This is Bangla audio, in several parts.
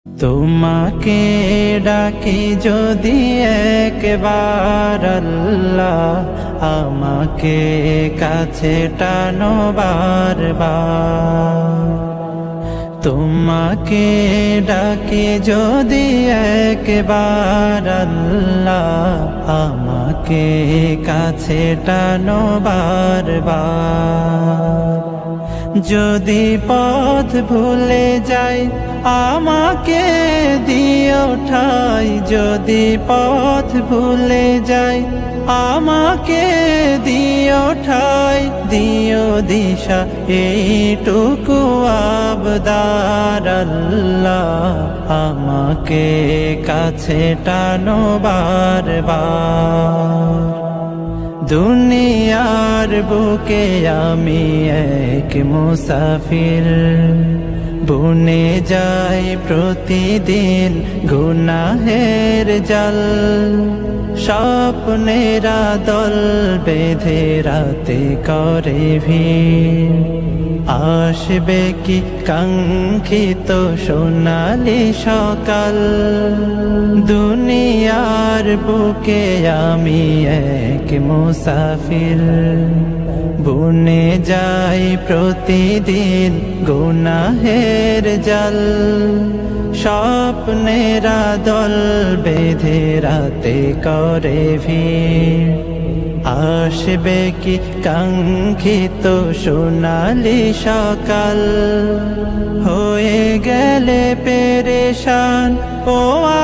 তোমাকে ডাকি যদি একবার আল্লাহ, আমাকে কাছে টানো বারবার। তোমাকে ডাকি যদি একবার আল্লাহ, আমাকে কাছে টানো বারবার। যদি পথ ভুলে যাই আমাকে দিও ঠাই, যদি পথ ভুলে যাই আমাকে দিও ঠাই, দিও দিশা এইটুকু আবদার আল্লাহ, আমাকে কাছে টানো বারবার। দুনিয়ার বুকে আমি এক মুসাফির, বুনে যাই প্রতিদিন গুনাহের জাল। স্বপ্নেরা দল বেঁধে রাতে করে ভিড়, আসবে কি কাঙ্ক্ষিত সোনালি সকাল। দুনিয়ার বুকে আমি এক মুসাফির, বুনে যাই প্রতিদিন গুনাহের জাল। স্বপ্নেরা দল বেঁধে রাতে করে ভিড়, আসবে কি কাঙ্ক্ষিত সোনালি সকাল। হয়ে গেলে পেরেশান ও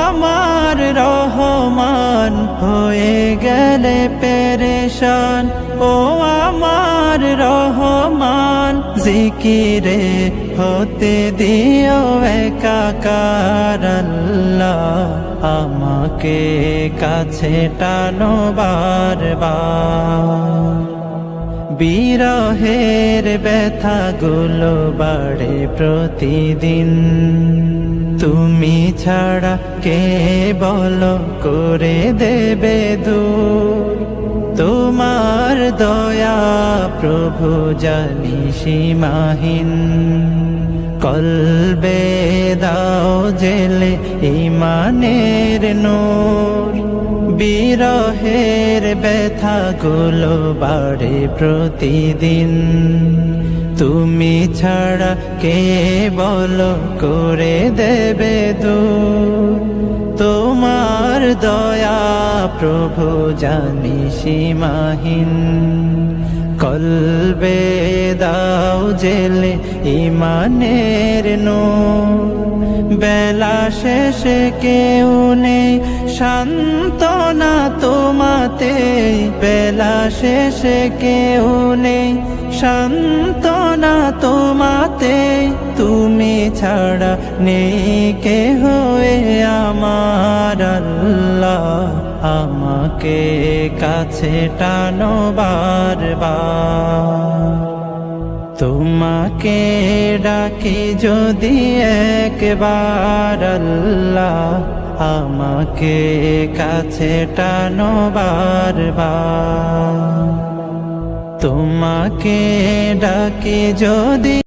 আমার রহমান, হয়ে গেলে পেরেশান ও আমার রহমান। জিকিরে হতে দিও একাকার আল্লাহ, আমাকে কাছে টানো বারবার। বিরহের ব্যথাগুলো বাড়ে প্রতিদিন, তুমি ছাড়া কে বলো করে দেবে দূর। তোমার দয়া প্রভু জানি সীমাহীন, কলবে দাও জেলে ঈমানের নূর। বিরহের ব্যথাগুলো বাড়ে প্রতিদিন, তুমি ছাড়া কে বলো করে দেবে দূর। তোমার দয়া প্রভু জানি সীমাহীন, কলবে দাও জেলে ঈমানের নূর। বেলা শেষে কেউ নেই সান্ত্বনা তোমাতে, বেলা শেষে কেউ নেই সান্ত্বনা তোমাতে। তুমি ছাড়া নেই কেহ আমার আল্লাহ, আমাকে কাছে টানো বারবার। তোমাকে ডাকি যদি একবার আল্লাহ, আমাকে কাছে টানো বারবার। তোমাকে ডাকি যদি